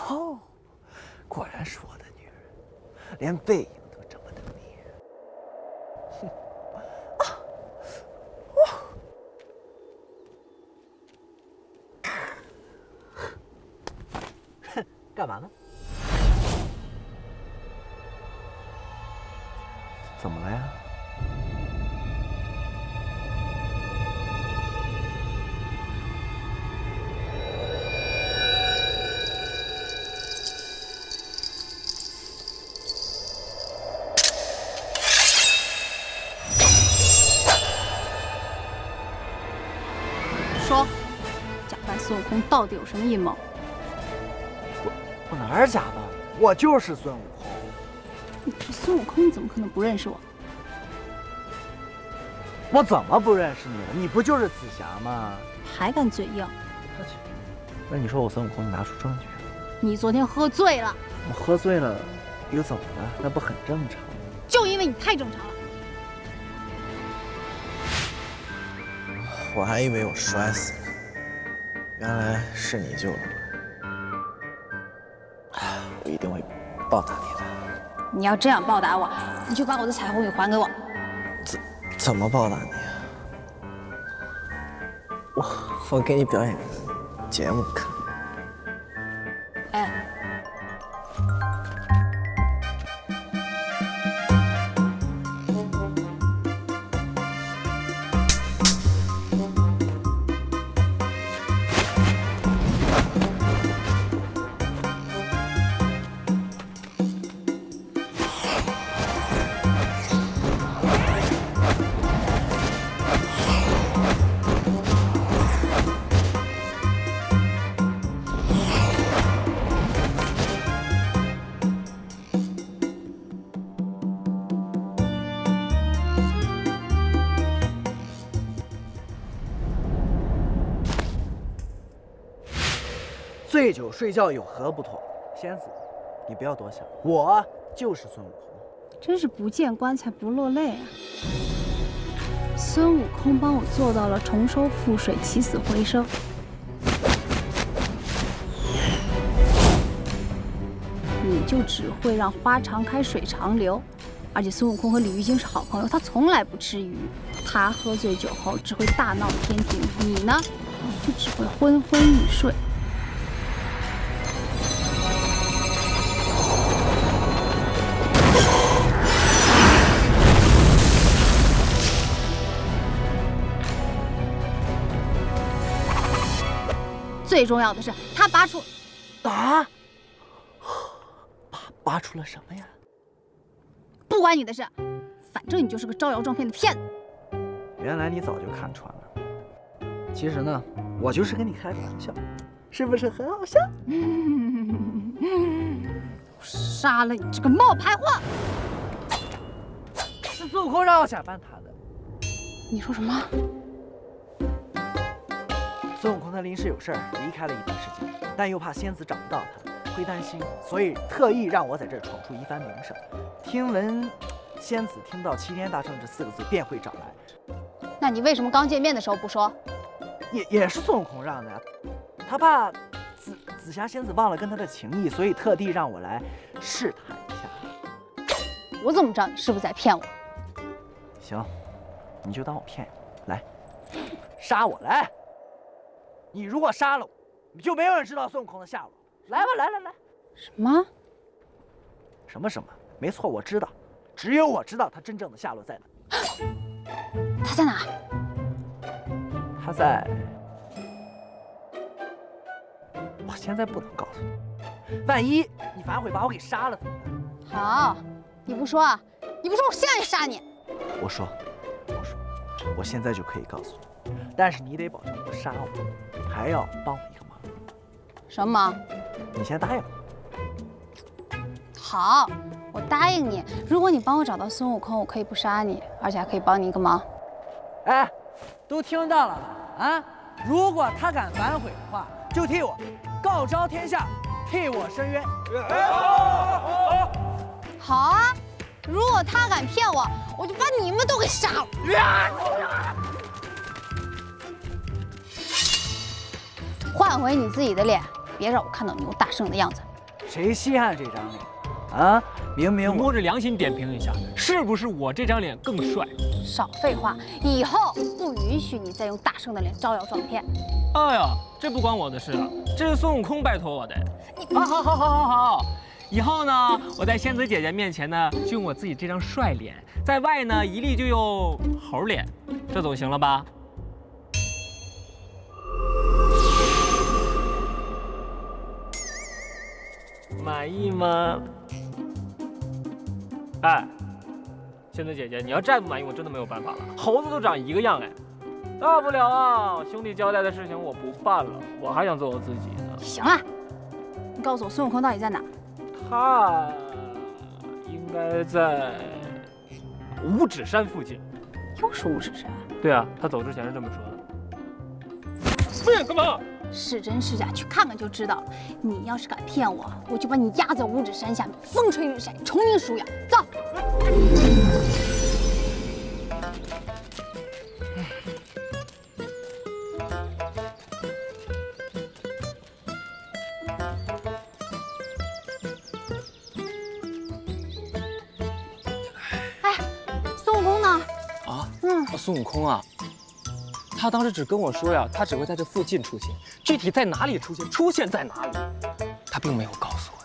哦，果然是我的女人，连背影都这么的迷人。哼，干嘛呢？怎么了呀？说，假扮孙悟空到底有什么阴谋？我哪儿假扮？我就是孙悟空。你是孙悟空，你怎么可能不认识我？我怎么不认识你了？你不就是紫霞吗？还敢嘴硬？那你说我孙悟空，你拿出证据。你昨天喝醉了。我喝醉了，又怎么了？那不很正常？就因为你太正常了。我还以为我摔死了，原来是你救了我。我一定会报答你的。你要这样报答我，你就把我的彩虹羽还给我。怎么报答你啊？我给你表演个节目看。哎，醉酒睡觉有何不妥？仙子，你不要多想，我就是孙悟空。真是不见棺材不落泪啊！孙悟空帮我做到了重收覆水、起死回生。你就只会让花常开，水长流。而且孙悟空和鲤鱼精是好朋友，他从来不吃鱼。他喝醉酒后只会大闹天庭，你呢，就只会昏昏欲睡。最重要的是，他拔出拔出了什么呀？不关你的事，反正你就是个招摇撞骗的骗子。原来你早就看穿了。其实呢，我就是跟你开个玩笑，是不是很好笑？杀了你这个冒牌货！是孙悟空让我假扮他的。你说什么？孙悟空他临时有事儿离开了一段时间，但又怕仙子找不到他，会担心，所以特意让我在这儿闯出一番名声。听闻仙子听到齐天大圣这4个字便会找来。那你为什么刚见面的时候不说？也是孙悟空让的呀，他怕紫霞仙子忘了跟他的情谊，所以特地让我来试探一下。我怎么知道你是不是在骗我？行，你就当我骗你，来，杀我来！你如果杀了我，你就没有人知道孙悟空的下落。来吧，来。什么？什么？没错，我知道，只有我知道他真正的下落在哪。他在哪？他在……我现在不能告诉你，万一你反悔把我给杀了怎么办？好，你不说啊？你不说，我现在就杀你！我说，我现在就可以告诉你，但是你得保证不杀我，还要帮我一个忙。什么忙？你先答应我。好，我答应你，如果你帮我找到孙悟空，我可以不杀你，而且还可以帮你一个忙。哎，都听到了吧？啊，如果他敢反悔的话，就替我告昭天下，替我伸冤。好啊，如果他敢骗我，我就把你们都给杀了。换回你自己的脸，别让我看到牛大圣的样子。谁稀罕这张脸？啊，明明你摸着良心点评一下，是不是我这张脸更帅？少废话，以后不允许你再用大圣的脸招摇撞骗。哎呀，这不关我的事啊，这是孙悟空拜托我的。好，以后呢，我在仙子姐姐面前呢，就用我自己这张帅脸，在外呢一律就用猴脸，这总行了吧？满意吗？哎，仙子姐姐，你要再不满意，我真的没有办法了。猴子都长一个样哎，大不了啊，兄弟交代的事情我不办了，我还想做我自己呢。行了，你告诉我孙悟空到底在哪？他应该在五指山附近。又是五指山？对啊，他走之前是这么说的。不是干嘛？是真是假，去看看就知道了。你要是敢骗我，我就把你压在五指山下面，风吹日晒，虫鸣鼠咬。走。哎，孙悟空呢？啊，孙悟空啊，他当时只跟我说呀，他只会在这附近出现，具体在哪里出现，出现在哪里，他并没有告诉我。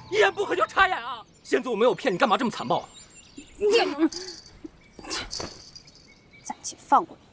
一言不合就插眼啊！仙子，我没有骗你，干嘛这么残暴啊？暂且放过你。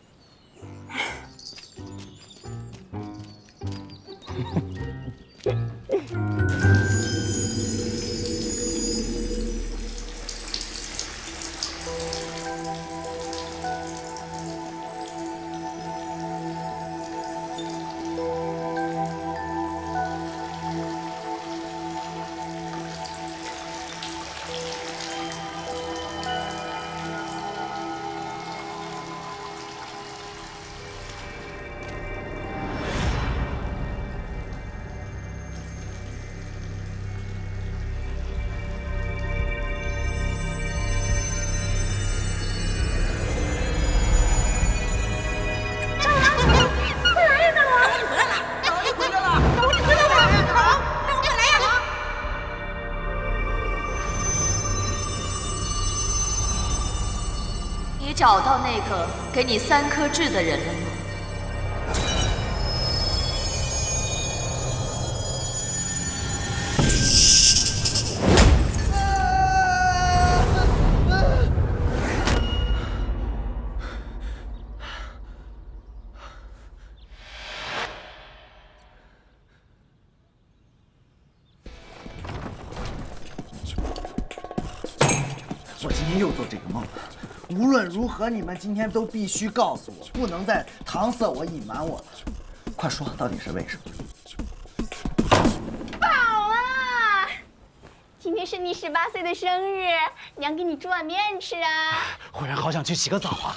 你找到那个给你3颗痣的人了吗？我今天又做这个梦了。无论如何，你们今天都必须告诉我，不能再搪塞我、隐瞒我了。快说，到底是为什么？宝啊，今天是你18岁的生日，娘给你煮碗面吃啊！忽然好想去洗个澡啊！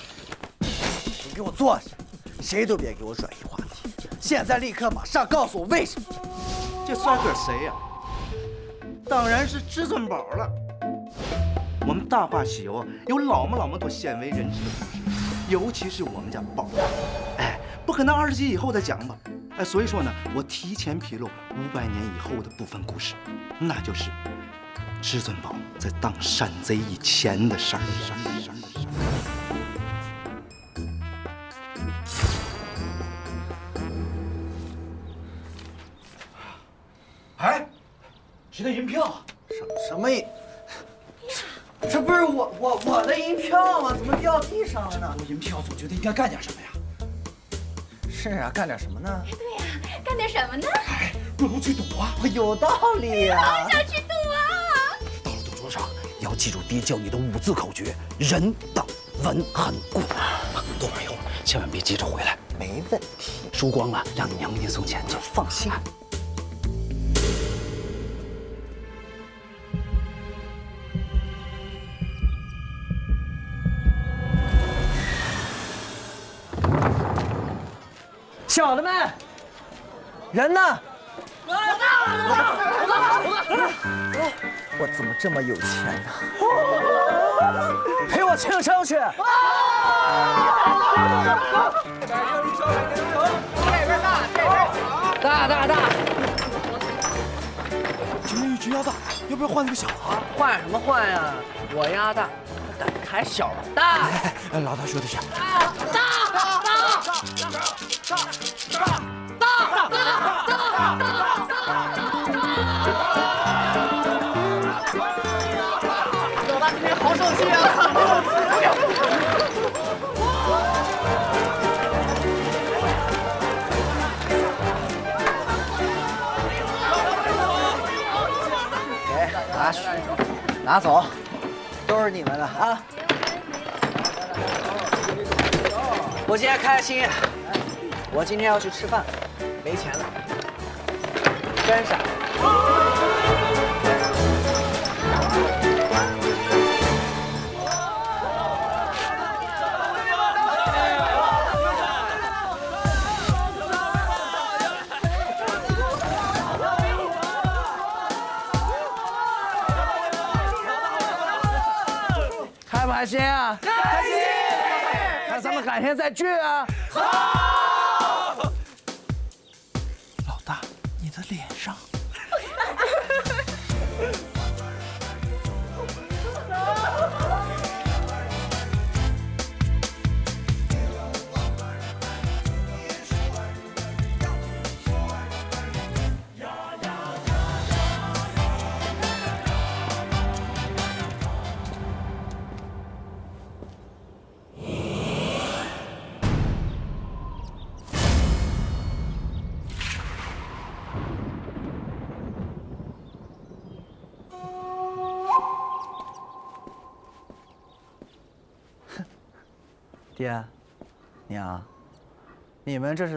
你给我坐下，谁都别给我转移话题。现在立刻马上告诉我为什么！这帅哥谁呀？当然是至尊宝了。我们《大话西游》有老么多鲜为人知的故事，尤其是我们家宝，哎，不可能20集以后再讲吧？哎，所以说呢，我提前披露500年以后的部分故事，那就是至尊宝在当山贼以前的事儿。哎，谁的银票？什么？这不是我的银票吗？怎么掉地上了呢？我银票总觉得应该干点什么呀？是啊，干点什么呢？对呀，干点什么呢？哎，不如去赌啊！有道理呀！好想去赌啊！到了赌桌上，要记住爹教你的5字口诀：人、等、稳、狠、固。赌完以后，千万别急着回来。没问题，输光了让你娘给你送钱去。放心。小的们，人呢？我怎么这么有钱呢？陪我庆生去！大！只鸭大，要不要换那个小的？换什么换呀？我鸭大，他敢开小大？哎，老大说的是。老大今天好生气啊！拿去，拿走，都是你们的啊！我今天开心，我今天要去吃饭，没钱了，真傻。开不开心啊？开心！那咱们改天再聚啊！好。老大，你的脸上。爹，娘，你们这是